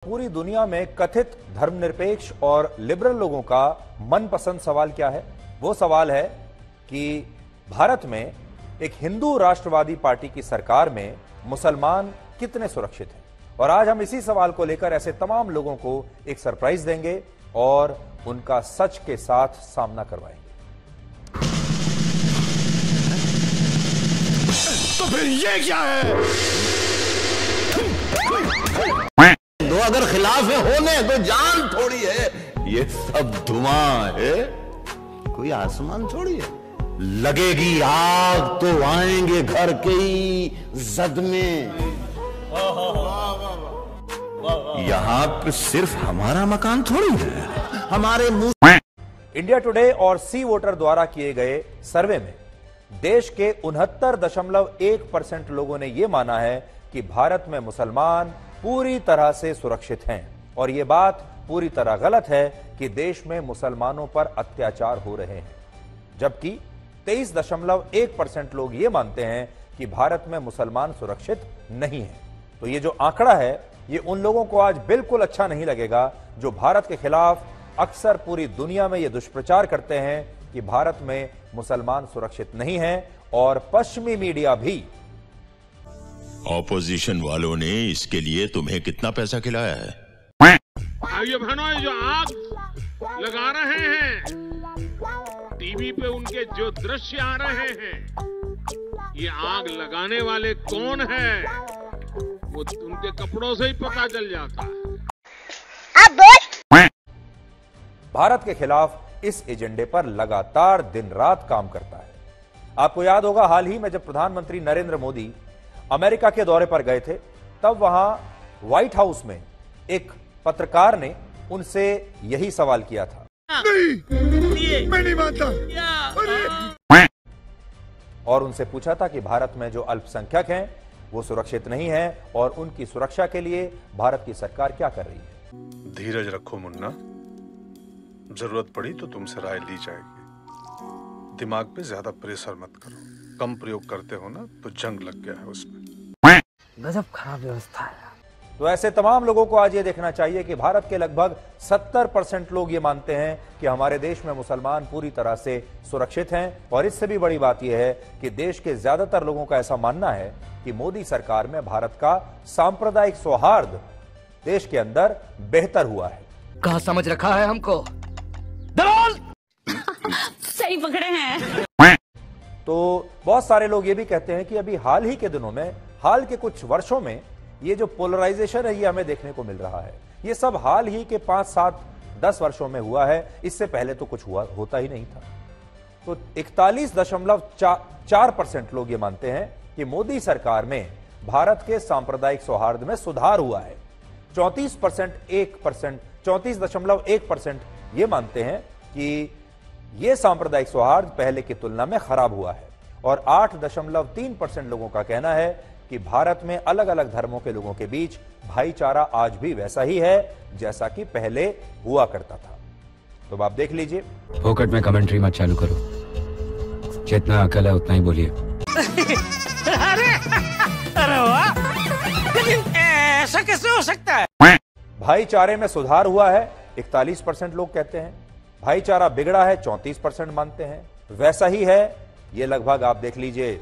पूरी दुनिया में कथित धर्मनिरपेक्ष और लिबरल लोगों का मनपसंद सवाल क्या है? वो सवाल है कि भारत में एक हिंदू राष्ट्रवादी पार्टी की सरकार में मुसलमान कितने सुरक्षित हैं। और आज हम इसी सवाल को लेकर ऐसे तमाम लोगों को एक सरप्राइज देंगे और उनका सच के साथ सामना करवाएंगे। तो फिर ये क्या है? दो अगर खिलाफ है होने तो जान थोड़ी है, ये सब धुआं है, कोई आसमान थोड़ी है। लगेगी आग तो आएंगे घर के ही जद में। यहाँ पे सिर्फ हमारा मकान थोड़ी है, हमारे मुंह। इंडिया टुडे और सी वोटर द्वारा किए गए सर्वे में देश के 69.1% लोगों ने यह माना है कि भारत में मुसलमान पूरी तरह से सुरक्षित हैं। और यह बात पूरी तरह गलत है कि देश में मुसलमानों पर अत्याचार हो रहे हैं, जबकि 23.1% लोग यह मानते हैं कि भारत में मुसलमान सुरक्षित नहीं है। तो ये जो आंकड़ा है ये उन लोगों को आज बिल्कुल अच्छा नहीं लगेगा जो भारत के खिलाफ अक्सर पूरी दुनिया में ये दुष्प्रचार करते हैं कि भारत में मुसलमान सुरक्षित नहीं है। और पश्चिमी मीडिया भी। ऑपोजिशन वालों ने इसके लिए तुम्हें कितना पैसा खिलाया है? भाइयों बहनों, जो आग लगा रहे हैं टीवी पे, उनके जो दृश्य आ रहे हैं, ये आग लगाने वाले कौन हैं वो उनके कपड़ों से ही पता चल जाता है। भारत के खिलाफ इस एजेंडे पर लगातार दिन रात काम करता है। आपको याद होगा हाल ही में जब प्रधानमंत्री नरेंद्र मोदी अमेरिका के दौरे पर गए थे, तब वहां व्हाइट हाउस में एक पत्रकार ने उनसे यही सवाल किया था। नहीं, मैं नहीं मानता। और उनसे पूछा था कि भारत में जो अल्पसंख्यक हैं वो सुरक्षित नहीं हैं और उनकी सुरक्षा के लिए भारत की सरकार क्या कर रही है। धीरज रखो मुन्ना, जरूरत पड़ी तो तुमसे राय ली जाएगी। दिमाग पे ज्यादा प्रेशर मत करो, कम प्रयोग करते हो ना तो जंग लग गया है उसमें। गजब खराब व्यवस्था है। तो ऐसे तमाम लोगों को आज ये देखना चाहिए कि भारत के लगभग 70% लोग ये मानते हैं कि हमारे देश में मुसलमान पूरी तरह से सुरक्षित हैं। और इससे भी बड़ी बात यह है कि देश के ज्यादातर लोगों का ऐसा मानना है कि मोदी सरकार में भारत का सांप्रदायिक सौहार्द देश के अंदर बेहतर हुआ है। कहाँ समझ रखा है हमको? दलाल! सही पकड़े हैं। तो बहुत सारे लोग ये भी कहते हैं कि अभी हाल ही के दिनों में, हाल के कुछ वर्षों में ये जो पोलराइजेशन है ये हमें देखने को मिल रहा है। ये सब हाल ही के 5, 7, 10 वर्षों में हुआ है, इससे पहले तो कुछ होता ही नहीं था। तो 41.4% लोग ये मानते हैं कि मोदी सरकार में भारत के सांप्रदायिक सौहार्द में सुधार हुआ है। 34.1% ये मानते हैं कि ये सांप्रदायिक सौहार्द पहले की तुलना में खराब हुआ है। और 8.3% लोगों का कहना है कि भारत में अलग अलग धर्मों के लोगों के बीच भाईचारा आज भी वैसा ही है जैसा कि पहले हुआ करता था। तो आप देख लीजिए। फोकट में कमेंट्री मत चालू करो, जितना अकल है उतना ही बोलिए। अरे वाह, लेकिन ऐसा कैसे हो सकता है? भाईचारे में सुधार हुआ है 41% लोग कहते हैं। भाईचारा बिगड़ा है 34% मानते हैं। वैसा ही है ये लगभग आप देख लीजिए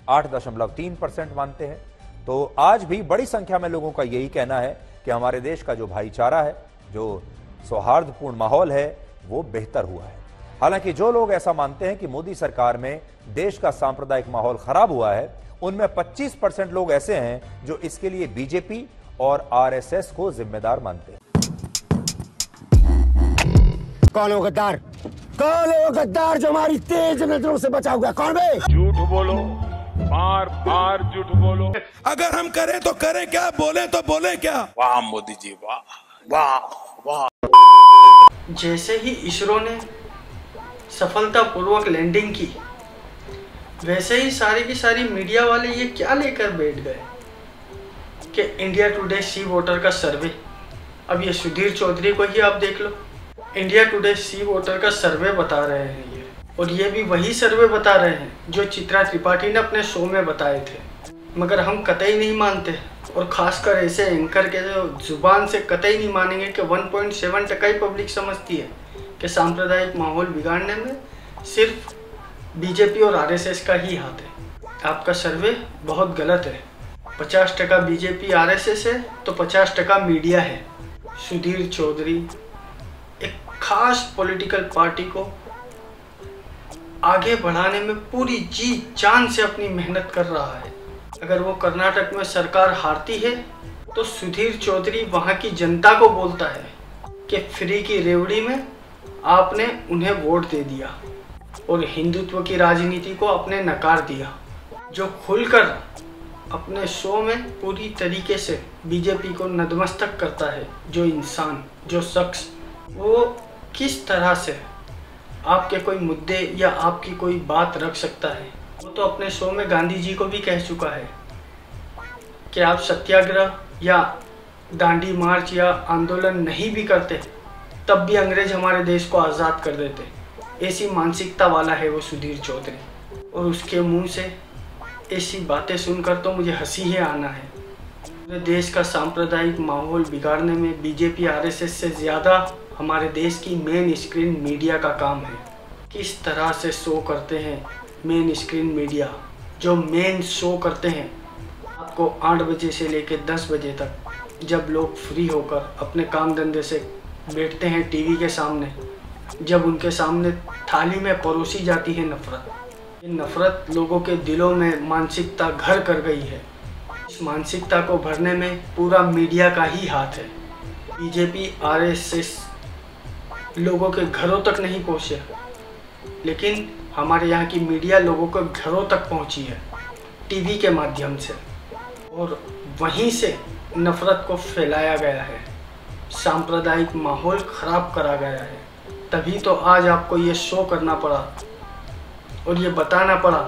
8.3% मानते हैं। तो आज भी बड़ी संख्या में लोगों का यही कहना है कि हमारे देश का जो भाईचारा है, जो सौहार्दपूर्ण माहौल है, वो बेहतर हुआ है। हालांकि जो लोग ऐसा मानते हैं कि मोदी सरकार में देश का सांप्रदायिक माहौल खराब हुआ है, उनमें 25% लोग ऐसे हैं जो इसके लिए बीजेपी और आरएसएस को जिम्मेदार मानते हैं। कौन है वो गद्दार? कौन है वो गद्दार जो हमारी तेज नजरों से बचा हुआ? कौन बे? झूठ बोलो, बार बार झूठ बोलो। अगर हम करें तो करें क्या, बोले तो बोले क्या? वाह मोदी जी, वाह वाह वाह। जैसे ही इसरो ने सफलतापूर्वक लैंडिंग की, वैसे ही सारी की सारी मीडिया वाले ये क्या लेकर बैठ गए कि इंडिया टुडे सी वोटर का सर्वे। अब ये सुधीर चौधरी को ही आप देख लो, इंडिया टुडे सी वोटर का सर्वे बता रहे हैं ये, और ये भी वही सर्वे बता रहे हैं जो चित्रा त्रिपाठी ने अपने शो में बताए थे। मगर हम कतई नहीं मानते और खासकर ऐसे एंकर के जो जुबान से कतई नहीं मानेंगे कि 1.7% ही पब्लिक समझती है कि सांप्रदायिक माहौल बिगाड़ने में सिर्फ बीजेपी और आरएसएस का ही हाथ है। आपका सर्वे बहुत गलत है। 50% बीजेपी आरएसएस है तो 50% मीडिया है। सुधीर चौधरी एक खास पॉलिटिकल पार्टी को आगे बढ़ाने में पूरी जी जान से अपनी मेहनत कर रहा है। अगर वो कर्नाटक में सरकार हारती है तो सुधीर चौधरी वहाँ की जनता को बोलता है कि फ्री की रेवड़ी में आपने उन्हें वोट दे दिया और हिंदुत्व की राजनीति को आपने नकार दिया। जो खुलकर अपने शो में पूरी तरीके से बीजेपी को नतमस्तक करता है, जो इंसान, जो शख्स, वो किस तरह से आपके कोई मुद्दे या आपकी कोई बात रख सकता है। वो तो अपने शो में गांधी जी को भी कह चुका है कि आप सत्याग्रह या दांडी मार्च या आंदोलन नहीं भी करते तब भी अंग्रेज हमारे देश को आज़ाद कर देते। ऐसी मानसिकता वाला है वो सुधीर चौधरी, और उसके मुंह से ऐसी बातें सुनकर तो मुझे हंसी ही आना है। पूरे देश का सांप्रदायिक माहौल बिगाड़ने में बीजेपी आरएसएस से ज़्यादा हमारे देश की मेन स्क्रीन मीडिया का काम है। किस तरह से शो करते हैं मेन स्क्रीन मीडिया, जो मेन शो करते हैं आपको 8 बजे से लेकर 10 बजे तक, जब लोग फ्री होकर अपने काम धंधे से बैठते हैं टीवी के सामने, जब उनके सामने थाली में परोसी जाती है नफरत। ये नफरत लोगों के दिलों में मानसिकता घर कर गई है। इस मानसिकता को भरने में पूरा मीडिया का ही हाथ है। बीजेपी आरएसएस लोगों के घरों तक नहीं पहुँचे, लेकिन हमारे यहाँ की मीडिया लोगों के घरों तक पहुँची है टीवी के माध्यम से, और वहीं से नफरत को फैलाया गया है, सांप्रदायिक माहौल खराब करा गया है। तभी तो आज आपको ये शो करना पड़ा और ये बताना पड़ा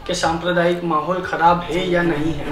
कि सांप्रदायिक माहौल खराब है या नहीं है।